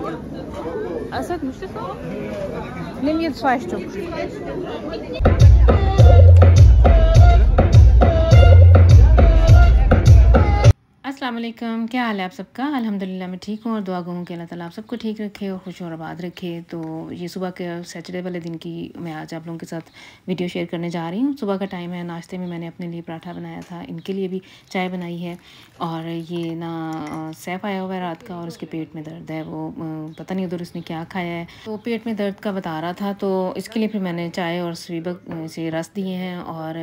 Asad, möchtest du? Nimm jetzt 2 Stück. अस्सलाम वालेकुम, क्या हाल है आप सबका। अल्हम्दुलिल्लाह मैं ठीक हूँ और दुआ गूँ कि अल्लाह ताला आप सबको ठीक रखे और खुश और आबाद रखे। तो ये सुबह के सैटरडे वाले दिन की मैं आज आप लोगों के साथ वीडियो शेयर करने जा रही हूँ। सुबह का टाइम है, नाश्ते में मैंने अपने लिए पराठा बनाया था, इनके लिए भी चाय बनाई है। और ये ना सैफ आया हुआ है रात का और उसके पेट में दर्द है, वो पता नहीं उधर उसने क्या खाया है, तो पेट में दर्द का बता रहा था। तो इसके लिए फिर मैंने चाय और स्वीबक से रस दिए हैं और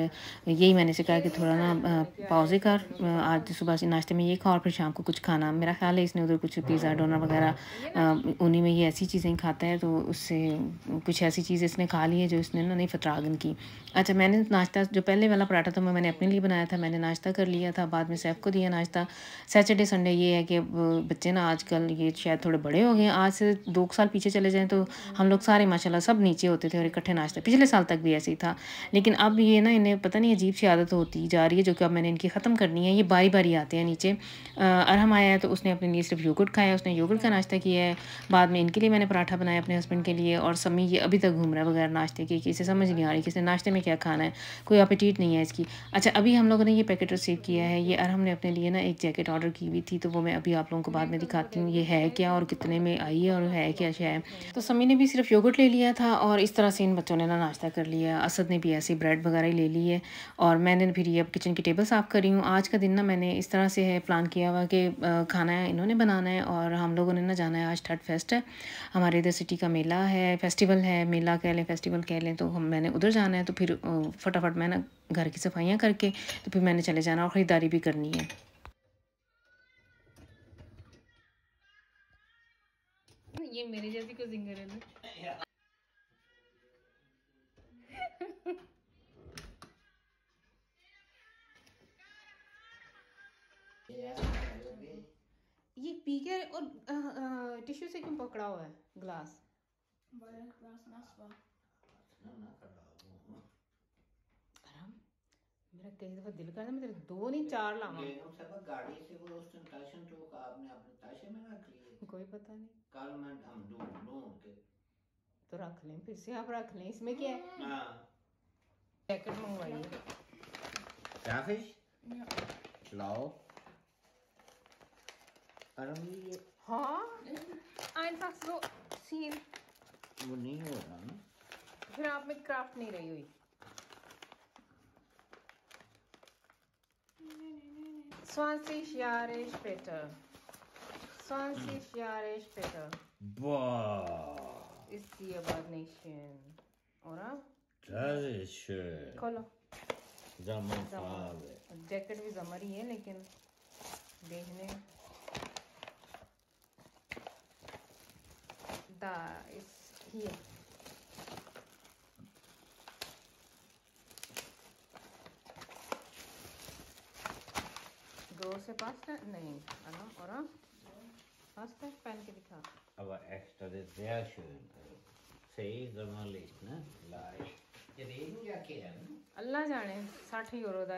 यही मैंने से कहा कि थोड़ा ना पाउज़े कर, आज सुबह से नाश्ते में ये खा और फिर शाम को कुछ खाना। मेरा ख्याल है इसने उधर कुछ पिज़्ज़ा डोनर वगैरह उन्हीं में ये ऐसी चीज़ें खाता है, तो उससे कुछ ऐसी चीज़ इसने खा ली है जो इसने ना नहीं फतरागन की। अच्छा, मैंने नाश्ता जो पहले वाला पराठा था मैंने अपने लिए बनाया था, मैंने नाश्ता कर लिया था, बाद में सैफ को दिया नाश्ता। सैटरडे संडे ये है कि बच्चे ना आजकल ये शायद थोड़े बड़े हो गए, आज से 2 साल पीछे चले जाएँ तो हम लोग सारे माशाल्लाह सब नीचे होते थे और इकट्ठे नाश्ता, पिछले साल तक भी ऐसे ही था। लेकिन अब ये ना इन्हें पता नहीं अजीब सी आदत होती जा रही है, जो कि अब मैंने इनकी ख़त्म करनी है। ये बारी बारी आते हैं नीचे। अरहम आया है तो उसने अपने लिए सिर्फ योगर्ट खाया, उसने योगर्ट का नाश्ता किया है। बाद में इनके लिए मैंने पराठा बनाया अपने हस्बैंड के लिए, और समी ये अभी तक घूम रहा है बगैर नाश्ते के कि इसे समझ नहीं आ रही कि इसने नाश्ते में क्या खाना है, कोई अपीटीट नहीं है इसकी। अच्छा, अभी हम लोगों ने ये पैकेट रिसीव किया है। ये अरहम ने अपने लिए ना एक जैकेट ऑर्डर की हुई थी, तो वो मैं अभी आप लोगों को बाद में दिखाती हूँ ये है क्या और कितने में आई है और है क्या है। तो समी ने भी सिर्फ योगर्ट ले लिया था और इस तरह से इन बच्चों ने ना नाश्ता कर लिया। असद ने भी ऐसे ब्रेड वगैरह ही ले ली है और मैंने फिर ये अब किचन की टेबल साफ़ कर रही हूँ। आज का दिन ना मैंने इस तरह से है प्लान किया हुआ कि खाना है इन्होंने बनाना है और हम लोगों ने ना जाना है। आज थर्ड फेस्ट है, हमारे इधर सिटी का मेला है, फेस्टिवल है, मेला कह लें फेस्टिवल कह लें, तो मैंने उधर जाना है। तो फिर फटाफट मैं ना घर की सफाइयाँ करके तो फिर मैंने चले जाना और ख़रीदारी भी करनी है। ये मेरी जैसी को जिंगर है ना। ये पी के और टिश्यू से क्यों पकड़ा हुआ है ग्लास? मेरा कई दफा दिल करता है मैं तेरे 2 नहीं 4 लाऊं। गाड़ी से वो उस दिन ताशन तो आपने अपने ताशे में रख लिए, कोई पता नहीं, कल मैं हम ढूंढ के तो रख लें, फिर से आप रख लें, इसमें क्या है। हाँ जैकेट मंगवाई है क्या फिश लाओ अरे हाँ, einfach so सील वो नहीं हो रहा ना, फिर आप में क्राफ्ट नहीं रही हुई। 20 Jahre später, 20 Jahre später boah, ist die aber nicht schön, oder? das ist schön, खोलो। Sommerfarbe, जैकेट भी जमर ही है लेकिन देखने da ist hier große Pasta नहीं है ना, और Pasta पहन के दिखा। aber echt, das ist sehr schön, सही sommerlich, ne, leicht, ये Regenjacke है ना, अल्लाह जाने 60 यूरो का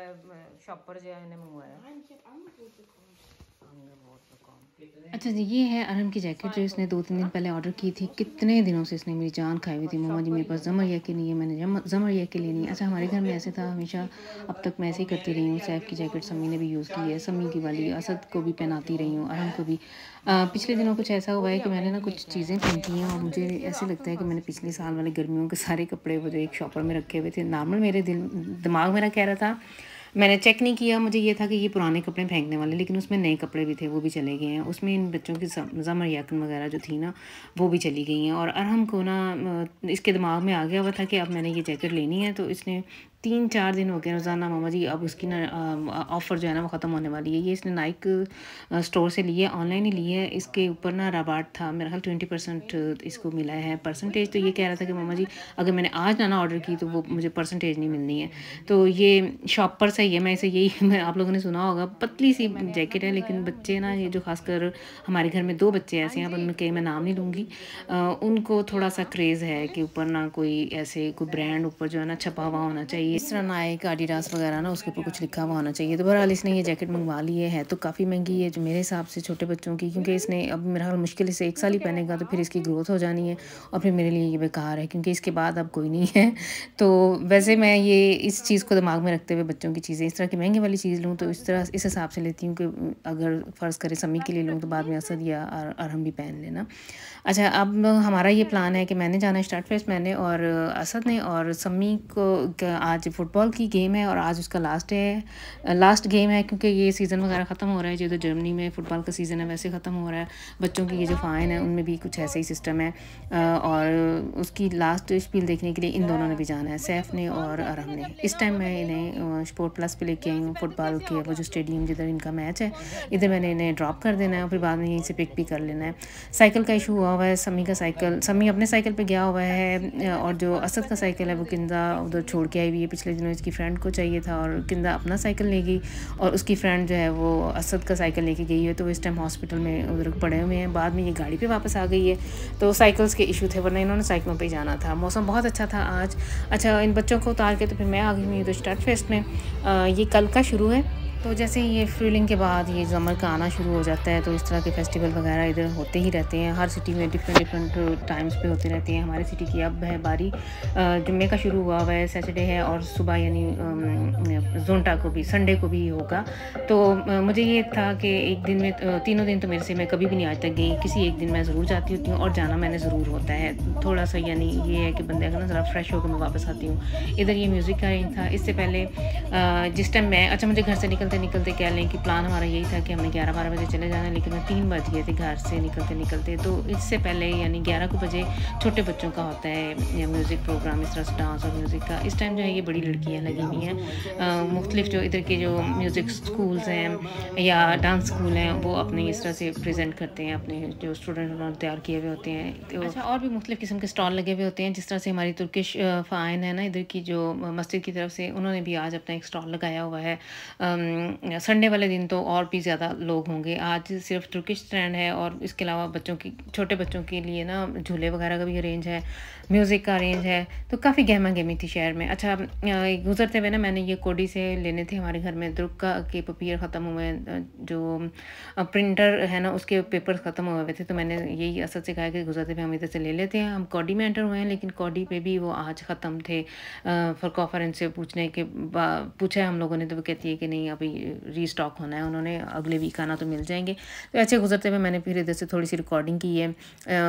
शॉपर जो इन्हें मंगवाया। अच्छा जी, ये है अरहम की जैकेट जो इसने 2-3 दिन पहले ऑर्डर की थी। कितने दिनों से इसने मेरी जान खाई हुई थी, मम्मा जी मेरे पास ज़मर जैकेट नहीं है, मैंने ज़मर जैकेट लेनी है। अच्छा, हमारे घर में ऐसे था हमेशा, अब तक मैं ऐसे ही करती रही हूँ। सैफ की जैकेट समी ने भी यूज़ की है, समी की वाली असद को भी पहनाती रही हूँ, अरहम को भी। पिछले दिनों कुछ ऐसा हुआ है कि मैंने ना कुछ चीज़ें पहनती हैं और मुझे ऐसे लगता है कि मैंने पिछले साल वाले गर्मियों के सारे कपड़े वो जो एक शॉपर में रखे हुए थे, नॉर्मल मेरे दिमाग मेरा कह रहा था, मैंने चेक नहीं किया, मुझे ये था कि ये पुराने कपड़े फेंकने वाले, लेकिन उसमें नए कपड़े भी थे, वो भी चले गए हैं। उसमें इन बच्चों की ज़मर याकन वगैरह जो थी ना वो भी चली गई हैं। और अरहम को ना इसके दिमाग में आ गया हुआ था कि अब मैंने ये जैकेट लेनी है, तो इसने 3-4 दिन हो गए रोज़ाना मामा जी अब उसकी ना ऑफ़र जो है ना वो ख़त्म होने वाली है। ये इसने नाइक स्टोर से ली है, ऑनलाइन ही ली है। इसके ऊपर ना रबाट था, मेरा ख्याल 20% इसको मिला है परसेंटेज। तो ये कह रहा था कि मामा जी अगर मैंने आज ना ऑर्डर की तो वो मुझे परसेंटेज नहीं मिलनी है। तो ये शॉपर सही है, मैं इसे यही मैं आप लोगों ने सुना होगा, पतली सी जैकेट है, लेकिन बच्चे ना ये जो खासकर हमारे घर में 2 बच्चे ऐसे हैं, अब उनके मैं नाम नहीं लूँगी, उनको थोड़ा सा क्रेज़ है कि ऊपर ना कोई ऐसे कोई ब्रांड ऊपर जो है ना छपा हुआ होना चाहिए, इस तरह नाइक एडिडास वगैरह ना उसके ऊपर कुछ लिखा हुआ होना चाहिए। तो बहरहाल इसने ये जैकेट मंगवा ली है तो काफ़ी महंगी है जो मेरे हिसाब से छोटे बच्चों की, क्योंकि इसने अब मेरा ख्याल मुश्किल से 1 साल ही पहनेगा तो फिर इसकी ग्रोथ हो जानी है और फिर मेरे लिए ये बेकार है, क्योंकि इसके बाद अब कोई नहीं है। तो वैसे मैं ये इस चीज़ को दिमाग में रखते हुए बच्चों की चीज़ें इस तरह की महंगी वाली चीज़ लूँ तो इस हिसाब से लेती हूँ कि अगर फ़र्ज़ करें सम्मी के लिए लूँ तो बाद में असद या अरहम भी पहन लेना। अच्छा, अब हमारा ये प्लान है कि मैंने जाना है स्टार्ट फेस्ट, मैंने और असद ने, और सम्मी को आज फुटबॉल की गेम है और आज उसका लास्ट गेम है, क्योंकि ये सीज़न वगैरह ख़त्म हो रहा है। जो तो जर्मनी में फ़ुटबॉल का सीज़न है वैसे ख़त्म हो रहा है। बच्चों की ये जो फ़ाइन है उनमें भी कुछ ऐसा ही सिस्टम है और उसकी लास्ट स्पील देखने के लिए इन दोनों ने भी जाना है, सैफ ने और अरहम ने। इस टाइम मैं इन्हें स्पोर्ट प्लस पे लेके आई हूँ फुटबॉल के वो जो स्टेडियम जिधर इनका मैच है, इधर मैंने इन्हें ड्रॉप कर देना है और फिर बाद में यहीं से पिक भी कर लेना है। साइकिल का इशू हुआ है, सम्मी अपने साइकिल पे गया हुआ है और जो असद का साइकिल है वो किंदा उधर छोड़ के आई हुई है। पिछले दिनों इसकी फ्रेंड को चाहिए था और किंदा अपना साइकिल ले गई और उसकी फ्रेंड जो है वो असद का साइकिल लेके गई है, तो वो इस टाइम हॉस्पिटल में उधर पड़े हुए हैं। बाद में ये गाड़ी पे वापस आ गई है, तो साइकिल्स के इशू थे, वरना इन्होंने साइकिलों पे ही जाना था। मौसम बहुत अच्छा था आज। अच्छा, इन बच्चों को उतार के तो फिर मैं आ गई हुई तो स्टार्ट फेस्ट में। ये कल का शुरू है, तो जैसे ये फ्रीलिंग के बाद ये ज़मर का आना शुरू हो जाता है तो इस तरह के फेस्टिवल वगैरह इधर होते ही रहते हैं। हर सिटी में डिफरेंट टाइम्स पे होते रहते हैं। हमारी सिटी की अब है बारी, जुम्मे का शुरू हुआ है, सैटरडे है और सुबह यानी जोंटा को भी, संडे को भी होगा। तो मुझे ये था कि एक दिन में तीनों दिन तो मेरे से मैं कभी भी नहीं आज तक गई, किसी एक दिन मैं ज़रूर जाती होती हूँ और जाना मैंने ज़रूर होता है थोड़ा सा, यानी ये है कि बंदे का ना ज़रा फ्रेश होकर मैं वापस आती हूँ। इधर ये म्यूज़िक का रेंज था। इससे पहले जिस टाइम मैं, अच्छा मुझे घर से निकलते कह लें कि प्लान हमारा यही था कि हमने 11-12 बजे चले जाना है, लेकिन मैं 3 बज गए थे घर से निकलते। तो इससे पहले यानी 11 बजे छोटे बच्चों का होता है या म्यूज़िक प्रोग्राम, इस तरह से डांस और म्यूज़िक का। इस टाइम जो है ये बड़ी लड़कियाँ लगी हुई हैं, मुख्तलिफ जो इधर के जो म्यूज़िक स्कूल्स हैं या डांस स्कूल हैं वो अपने इस तरह से प्रेजेंट करते हैं, अपने जो स्टूडेंट उन्होंने तैयार किए हुए होते हैं। तो अच्छा, और भी मुख्तलिफ किस्म के स्टॉल लगे हुए होते हैं, जिस तरह से हमारी तुर्किश फ़ाइन है ना इधर की जो मस्जिद की तरफ से, उन्होंने भी आज अपना एक स्टॉल लगाया हुआ है। संडे वाले दिन तो और भी ज़्यादा लोग होंगे। आज सिर्फ तुर्किश स्टैंड है और इसके अलावा छोटे बच्चों के लिए ना झूले वगैरह का भी अरेंज है, म्यूज़िक का अरेंज है, तो काफ़ी गहमा गहमी थी शहर में। अच्छा, गुजरते हुए ना मैंने ये कोडी से लेने थे, हमारे घर में दुर्गा के पेपर ख़त्म हुए, जो प्रिंटर है ना उसके पेपर ख़त्म हुए थे, तो मैंने यही असद से कहा कि गुजरते हुए हम इधर से ले लेते हैं। हम कोडी में एंटर हुए हैं, लेकिन कोडी पे भी वो आज ख़त्म थे। फ़रकौफर इनसे पूछा है हम लोगों ने, तो वो कहती है कि नहीं अभी रीस्टॉक होना है, उन्होंने अगले वीक आना तो मिल जाएंगे। तो ऐसे गुजरते हुए मैंने फिर इधर से थोड़ी सी रिकॉर्डिंग की है।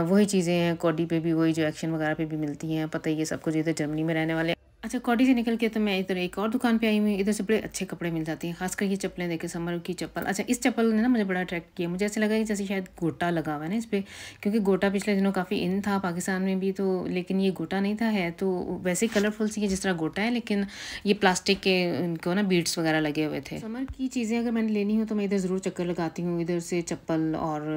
वही चीज़ें हैं कोडी पे भी, वही जो एक्शन वगैरह पे भी मिलती हैं, पता ही है सबको जो इधर जर्मनी में रहने वाले। अच्छा, कोडी से निकल के तो मैं इधर एक और दुकान पे आई हुई, इधर से बड़े अच्छे कपड़े मिल जाते हैं, खासकर ये चप्पलें देखे, समर की चप्पल। अच्छा, इस चप्पल ने ना मुझे बड़ा अट्रैक्ट किया, मुझे ऐसे लगा कि जैसे शायद गोटा लगा हुआ है ना इस पर, क्योंकि गोटा पिछले दिनों काफ़ी इन था पाकिस्तान में भी, तो लेकिन ये गोटा नहीं था, है तो वैसे ही कलरफुल सी है जिस तरह गोटा है, लेकिन ये प्लास्टिक के इनको ना बीड्स वगैरह लगे हुए थे। समर की चीज़ें अगर मैंने लेनी हो तो मैं इधर ज़रूर चक्कर लगाती हूँ, इधर से चप्पल और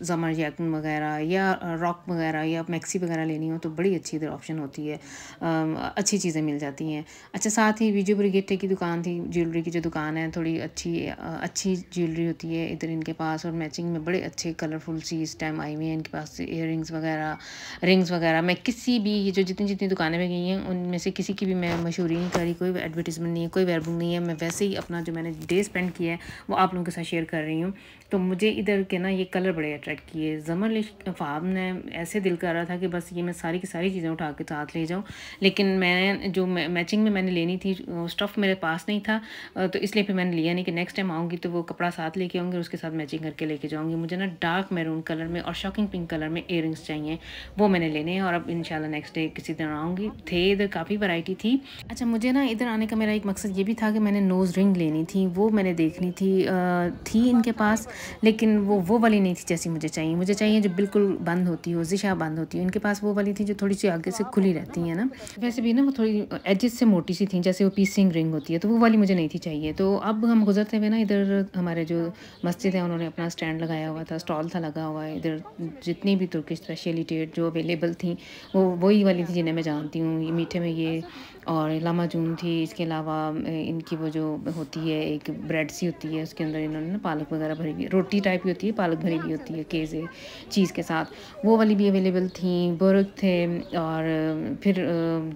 समर जैकेट वगैरह या रॉक वगैरह या मैक्सी वगैरह लेनी हो तो बड़ी अच्छी इधर ऑप्शन होती है, अच्छी चीज़ें मिल जाती हैं। अच्छा, साथ ही विजय ब्रिगेटे की दुकान थी, ज्वेलरी की जो दुकान है, थोड़ी अच्छी ज्वेलरी होती है इधर इनके पास, और मैचिंग में बड़े अच्छे कलरफुल सी इस टाइम आई हुई हैं इनके पास, इयररिंग्स वगैरह, रिंग्स वगैरह। मैं किसी भी ये जो जितनी दुकानें में गई हैं उनमें से किसी की भी मैं मशहूरी नहीं करी, कोई एडवर्टीजमेंट नहीं है, कोई वेयरबुक नहीं है, मैं वैसे ही अपना जो मैंने डे स्पेंड किया है वो आप लोगों के साथ शेयर कर रही हूँ। तो मुझे इधर के ना ये कलर बड़े अट्रैक्ट किए। ज़मर ख्वाब ने ऐसे दिल कर रहा था कि बस ये मैं सारी की सारी चीज़ें उठा के साथ ले जाऊँ, लेकिन मैं जो मैचिंग में मैंने लेनी थी स्टफ़ मेरे पास नहीं था, तो इसलिए फिर मैंने लिया नहीं कि नेक्स्ट टाइम आऊँगी तो वो कपड़ा साथ लेके आऊँगी और उसके साथ मैचिंग करके लेके जाऊँगी। मुझे ना डार्क मैरून कलर में और शॉकिंग पिंक कलर में इयररिंग्स चाहिए, वो मैंने लेने हैं और अब इंशाल्लाह नेक्स्ट डे किसी दिन आऊँगी। थे इधर काफ़ी वैरायटी थी। अच्छा, मुझे ना इधर आने का मेरा एक मकसद ये भी था कि मैंने नोज़ रिंग लेनी थी, वो मैंने देखनी थी इनके पास, लेकिन वो वाली नहीं थी जैसी मुझे चाहिए जो बिल्कुल बंद होती हो, ज़िशा बंद होती हो। इनके पास वो वाली थी जो थोड़ी सी आगे से खुली रहती है ना, वैसे भी ना वो थोड़ी एजेस से मोटी सी थी, जैसे वो पीसिंग रिंग होती है, तो वो वाली मुझे नहीं थी चाहिए। तो अब हम गुजरते हुए ना इधर हमारे जो मस्जिद है उन्होंने अपना स्टैंड लगाया हुआ था, स्टॉल था लगा हुआ है। इधर जितनी भी तुर्किश स्पेशलिटी जो अवेलेबल थी वो वही वाली थी जिन्हें मैं जानती हूँ। ये मीठे में ये और लामाजून थी, इसके अलावा इनकी वो जो होती है एक ब्रेड सी होती है, उसके अंदर इन्होंने ना पालक वगैरह भरी हुई, रोटी टाइप की होती है, पालक भरी हुई होती है केज़े चीज़ के साथ, वो वाली भी अवेलेबल थी। बुर्क थे और फिर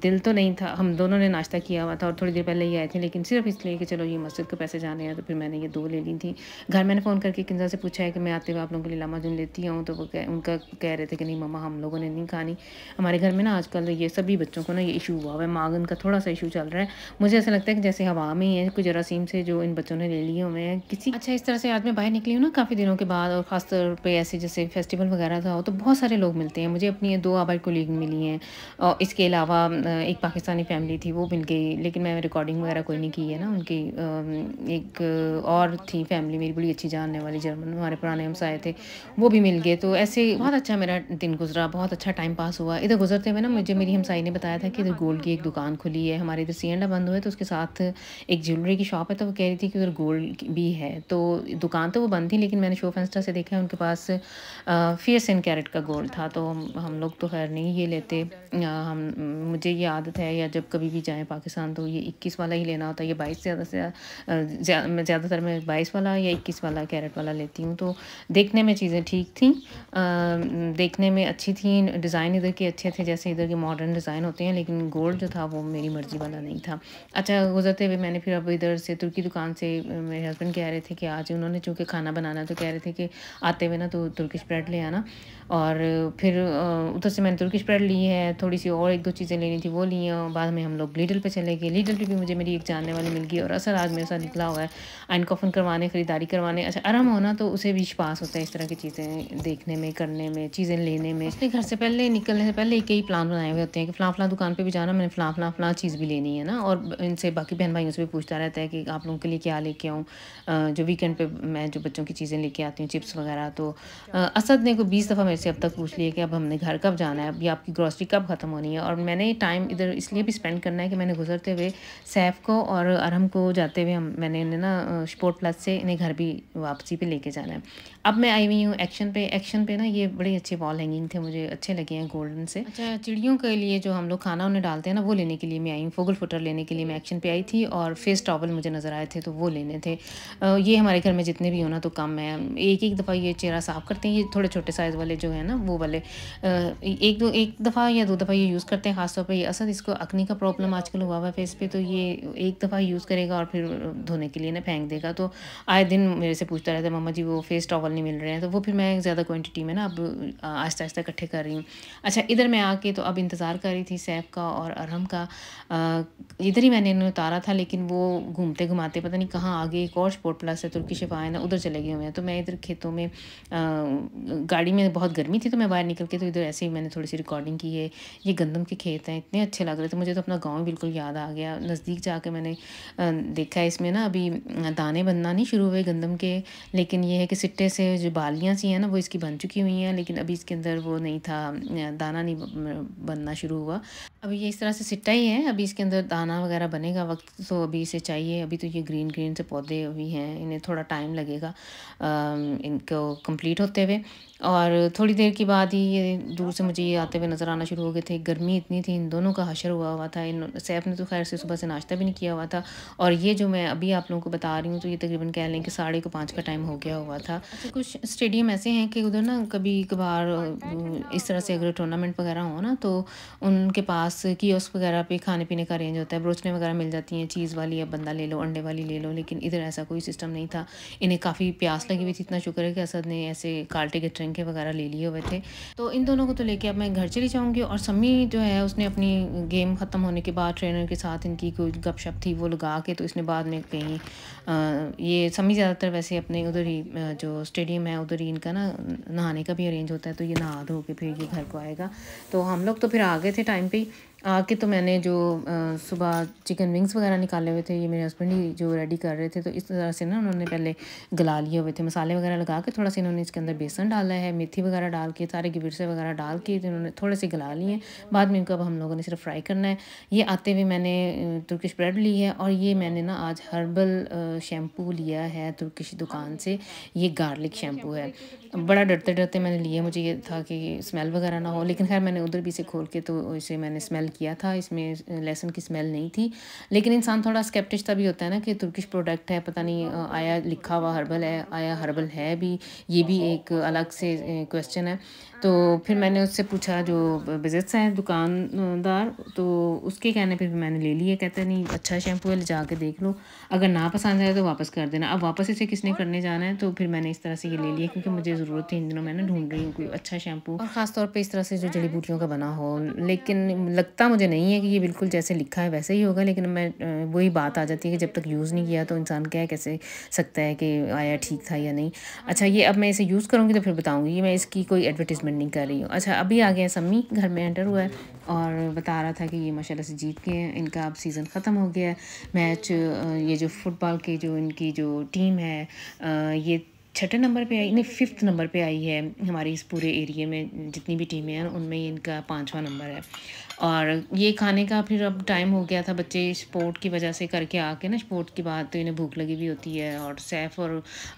दिल तो नहीं था, हम दोनों ने नाश्ता किया हुआ था और थोड़ी देर पहले ही आए थे, लेकिन सिर्फ इसलिए कि चलो ये मस्जिद के पैसे जाने हैं, तो फिर मैंने ये 2 ले ली थी। घर मैंने फ़ोन करके किंजा से पूछा है कि मैं आते हुए आप लोगों के लिए लामाजून लेती आऊँ, तो वो उनका कह रहे थे कि नहीं मम्मा, हम लोगों ने नहीं खानी। हमारे घर में ना आजकल ये सभी बच्चों को ना ये इशू हुआ हुआ है, माँगन का थोड़ा-सा इशू चल रहा है। मुझे ऐसा लगता है कि जैसे हवा में ही है, कोई जरासीम से जो इन बच्चों ने ले लिए हुए हैं किसी। अच्छा, इस तरह से आज मैं बाहर निकली हूँ ना काफ़ी दिनों के बाद, और ख़ास तौर पे ऐसे जैसे फेस्टिवल वगैरह था, तो बहुत सारे लोग मिलते हैं मुझे। अपनी 2 आबाई कोलीग मिली हैं और इसके अलावा एक पाकिस्तानी फैमिली थी, वो मिल गई, लेकिन मैं रिकॉर्डिंग वगैरह कोई नहीं की है ना उनकी। एक और थी फैमिली मेरी बड़ी अच्छी जानने वाली, जर्मन, हमारे पुराने हमसाए थे, वो भी मिल गए। तो ऐसे बहुत अच्छा मेरा दिन गुजरा, बहुत अच्छा टाइम पास हुआ। इधर गुजरते हुए ना मुझे मेरी हमसाई ने बताया था कि इधर गोल्ड की एक दुकान खुली है, हमारे इधर सियंडा बंद हुआ है, तो उसके साथ एक ज्वेलरी की शॉप है, तो वो कह रही थी कि उधर गोल्ड भी है। तो दुकान तो वो बंद थी, लेकिन मैंने शो इंस्टा से देखा है उनके पास फियर्स इन कैरेट का गोल्ड था। तो हम लोग तो खैर नहीं ये लेते, हम मुझे ये आदत है, या जब कभी भी जाएँ पाकिस्तान तो ये 21 वाला ही लेना होता है। ये 22 ज़्यादा से ज़्यादातर मैं 22 वाला या 21 वाला कैरेट वाला लेती हूँ। तो देखने में चीज़ें ठीक थी, देखने में अच्छी थी, डिज़ाइन इधर के अच्छे थे, जैसे इधर के मॉडर्न डिज़ाइन होते हैं, लेकिन गोल्ड जो था वो मेरी मर्ज़ी वाला नहीं था। अच्छा, गुज़रते हुए मैंने फिर अब इधर से तुर्की दुकान से मेरे हस्बैंड कह रहे थे कि आज उन्होंने चूँकि खाना बनाना, तो कह रहे थे कि आते हुए ना तो तुर्किश ब्रेड ले आना। और फिर उधर से मैंने तुर्किश ब्रेड ली है, थोड़ी-सी और 1-2 चीज़ें लेनी थी वो ली हैं, और बाद में हम लोग लीडल पे चले गए। लीडल पे भी मुझे मेरी एक जानने वाली मिल गई, और असल आज मेरे साथ निकला हुआ है आइन-कॉफ़न करवाने, ख़रीदारी करवाने। अच्छा, अरम हो ना तो उसे भी विश्वास होता है इस तरह की चीज़ें देखने में, करने में, चीज़ें लेने में। उसने घर से पहले निकलने से पहले कई प्लान बनाए हुए होते हैं कि फ़लाँ-फ़लाँ दुकान पे भी जाना, मैंने फ़लाँ चीज़ भी लेनी है ना। और इनसे बाकी बहन-भाइयों से भी पूछता रहता है कि आप लोगों के लिए क्या लेके आऊँ। जो वीकेंड पे मैं जो बच्चों की चीज़ें लेके आती हूँ, चिप्स वगैरह, तो असद ने को 20 दफ़ा मेरे से अब तक पूछ लिया कि अब हमने घर कब जाना है, अब ये आपकी ग्रॉसरी कब ख़त्म होनी है। और मैंने टाइम इधर इसलिए भी स्पेंड करना है कि मैंने गुजरते हुए सैफ को और अरहम को जाते हुए मैंने इन्हें ना स्पोर्ट प्लस से इन्हें घर भी वापसी पे लेके जाना है। अब मैं आई हुई हूँ एक्शन पे ना ये बड़े अच्छे वॉल हैंगिंग थे, मुझे अच्छे लगे हैं गोल्डन से। अच्छा, चिड़ियों के लिए जो हम लोग खाना उन्हें डालते हैं ना, वो लेने के लिए मैं आई हूँ। फोगल फुटर लेने के लिए मैं एक्शन पे आई थी, और फेस टॉवल मुझे नज़र आए थे, तो वो लेने थे। ये हमारे घर में जितने भी हो ना तो कम है, एक दफ़ा ये चेहरा साफ़ करते हैं, ये थोड़े छोटे साइज़ वाले जो है ना वो वाले, एक दफ़ा या 2 दफ़ा ये यूज़ करते हैं। ख़ास तौर पे ये असद, इसको अकनी का प्रॉब्लम आजकल हुआ हुआ है फेस पे, तो ये एक दफ़ा यूज़ करेगा और फिर धोने के लिए ना फेंक देगा। तो आए दिन मेरे से पूछता रहता है, मम्मा जी वो फेस टॉवल नहीं मिल रहे हैं, तो वो फिर मैं ज़्यादा क्वांटिटी में ना अब आहिस्ता-आहिस्ता इकट्ठे कर रही हूँ। अच्छा, इधर मैं आके तो अब इंतज़ार कर रही थी सैफ का और अरहम का। इधर ही मैंने इन्हें उतारा था, लेकिन वो घूमते-घुमाते पता नहीं कहाँ आगे एक और स्पोर्ट प्लस है, तुर्की शिफा है ना, उधर चले गए हुए हैं। तो मैं इधर खेतों में गाड़ी में बहुत गर्मी थी, तो मैं बाहर निकल के तो इधर ऐसे ही मैंने थोड़ी-सी रिकॉर्डिंग की है। ये गंदम के खेत हैं, इतने अच्छे लग रहे थे, मुझे तो अपना गाँव बिल्कुल याद आ गया। नज़दीक जाके मैंने देखा है, इसमें ना अभी दाने बनना नहीं शुरू हुए गंदम के, लेकिन ये है कि सिट्टे से जो बालियाँ सी हैं ना वो इसकी बन चुकी हुई हैं, लेकिन अभी इसके अंदर वो नहीं था, दाना नहीं बनना शुरू हुआ। अभी ये इस तरह से सिट्टा ही है, अभी इसके अंदर दाना वगैरह बनेगा, वक्त तो अभी इसे चाहिए। अभी तो ये ग्रीन से पौधे अभी हैं, इन्हें थोड़ा टाइम लगेगा इनको कंप्लीट होते हुए। और थोड़ी देर के बाद ही ये दूर से मुझे ये आते हुए नज़र आना शुरू हो गए थे। गर्मी इतनी थी, इन दोनों का हशर हुआ हुआ था। इन सैफ ने तो खैर से सुबह से नाश्ता भी नहीं किया हुआ था, और ये जो मैं अभी आप लोगों को बता रही हूँ, तो ये तकरीबन कह लें कि 4:30 का टाइम हो गया हुआ था। अच्छा, कुछ स्टेडियम ऐसे हैं कि उधर ना कभी कभार इस तरह से अगर टूर्नामेंट वगैरह हो ना, तो उनके पास कियोस्क वगैरह पे खाने पीने का अरेंज होता है, ब्रोचने वगैरह मिल जाती हैं, चीज़ वाली अब बंदा ले लो, अंडे वाली ले लो। लेकिन इधर ऐसा कोई सिस्टम नहीं था। इन्हें काफ़ी प्यास लगी हुई थी, इतना शुक्र है कि असद ने ऐसे काल्टे के ट्रंके वगैरह ले लिए हुए थे। तो इन दोनों को तो लेके अब मैं घर चली जाऊँगी, और सम्मी जो है उसने अपनी गेम ख़त्म होने के बाद ट्रेनर के साथ इनकी कोई गपशप थी वो लगा के, तो इसने बाद में कहीं ये सम्मी ज़्यादातर वैसे अपने उधर ही जो स्टेडियम है उधर ही इनका ना नहाने का भी अरेंज होता है, तो ये नहा धो के फिर ये घर को आएगा। तो हम लोग तो फिर आ गए थे टाइम पे ही। आके तो मैंने जो सुबह चिकन विंग्स वगैरह निकाले हुए थे, ये मेरे हस्बैंड ही जो रेडी कर रहे थे, तो इस तरह से ना उन्होंने पहले गला लिए हुए थे, मसाले वगैरह लगा के, थोड़ा सा इन्होंने इसके अंदर बेसन डाला है, मेथी वगैरह डाल के, सारे गिरसे वगैरह डाल के इन्होंने थोड़े से गला लिए। बाद में इनको अब हम लोगों ने सिर्फ फ्राई करना है। ये आते हुए मैंने तुर्किश ब्रेड ली है, और ये मैंने ना आज हर्बल शैम्पू लिया है तुर्किश दुकान से, ये गार्लिक शैम्पू है। बड़ा डरते डरते मैंने लिए, मुझे ये था कि स्मेल वगैरह ना हो, लेकिन खैर मैंने उधर भी इसे खोल के तो इसे मैंने स्मेल किया था, इसमें लहसुन की स्मेल नहीं थी। लेकिन इंसान थोड़ा स्केप्टिश तभी होता है ना कि तुर्किश प्रोडक्ट है, पता नहीं आया लिखा हुआ हर्बल है, आया हर्बल है भी, ये भी एक अलग से क्वेश्चन है। तो फिर मैंने उससे पूछा जो विजिट्स हैं दुकानदार, तो उसके कहने पे भी मैंने ले लिए। कहते नहीं अच्छा शैम्पू है, ले जा के देख लो, अगर ना पसंद आए तो वापस कर देना। अब वापस इसे किसने करने जाना है, तो फिर मैंने इस तरह से ये ले लिया क्योंकि मुझे ज़रूरत थी, इन दिनों मैं ना ढूंढ रही हूँ कोई अच्छा शैम्पू, और ख़ास तौर पे इस तरह से जो जड़ी बूटियों का बना हो। लेकिन लगता मुझे नहीं है कि ये बिल्कुल जैसे लिखा है वैसे ही होगा, लेकिन मैं वही बात आ जाती है कि जब तक यूज़ नहीं किया तो इंसान कह कैसे सकता है कि आया ठीक था या नहीं। अच्छा, ये अब मैं इसे यूज़ करूँगी तो फिर बताऊँगी, ये मैं इसकी कोई एडवर्टीज़मेंट नहीं कर रही हूँ। अच्छा, अभी आ गया सम्मी, घर में एंटर हुआ है और बता रहा था कि ये माशाल्लाह से जीत गए हैं, इनका अब सीज़न ख़त्म हो गया है मैच। ये जो फुटबॉल की जो इनकी जो टीम है, ये छठे नंबर पे आई, नहीं 5th नंबर पे आई है हमारी इस पूरे एरिया में, जितनी भी टीमें हैं उनमें इनका 5वां नंबर है। और ये खाने का फिर अब टाइम हो गया था, बच्चे स्पोर्ट की वजह से करके आके ना, स्पोर्ट की बात तो इन्हें भूख लगी भी होती है। और सैफ और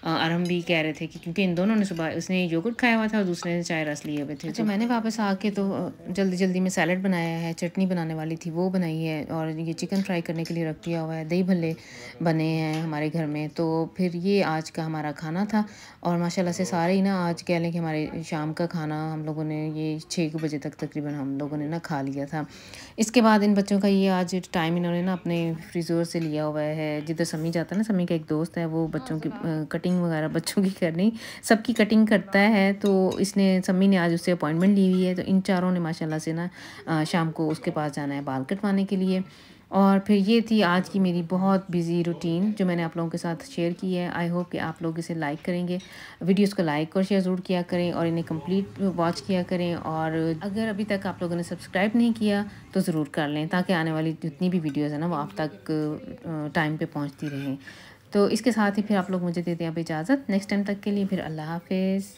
अरहम भी कह रहे थे कि क्योंकि इन दोनों ने सुबह, उसने योगर्ट खाया हुआ था और दूसरे ने चाय रस लिए हुए थे। अच्छा, मैंने वापस आके तो जल्दी जल्दी में सैलड बनाया है, चटनी बनाने वाली थी वो बनाई है, और ये चिकन फ्राई करने के लिए रख दिया हुआ है, दही भल्ले बने हैं हमारे घर में। तो फिर ये आज का हमारा खाना था, और माशाल्लाह से सारे ही ना आज कह लें कि हमारे शाम का खाना हम लोगों ने ये 6 बजे तक तकरीबन हम लोगों ने ना खा लिया था। इसके बाद इन बच्चों का ये आज टाइम इन्होंने ना अपने फ्रीज़र से लिया हुआ है, जिधर सम्मी जाता है ना, सम्मी का एक दोस्त है वो बच्चों की कटिंग वगैरह बच्चों की करनी, सबकी कटिंग करता है। तो इसने सम्मी ने आज उससे अपॉइंटमेंट ली हुई है, तो इन चारों ने माशाल्लाह से ना शाम को उसके पास जाना है बाल कटवाने के लिए। और फिर ये थी आज की मेरी बहुत बिजी रूटीन जो मैंने आप लोगों के साथ शेयर की है। आई होप कि आप लोग इसे लाइक करेंगे, वीडियोस को लाइक और शेयर ज़रूर किया करें, और इन्हें कंप्लीट वॉच किया करें। और अगर अभी तक आप लोगों ने सब्सक्राइब नहीं किया तो ज़रूर कर लें, ताकि आने वाली जितनी भी वीडियोज़ है ना वो आप तक टाइम पे पहुंचती रहें। तो इसके साथ ही फिर आप लोग मुझे देते हैं अब इजाज़त, नेक्स्ट टाइम तक के लिए फिर अल्लाह हाफिज़।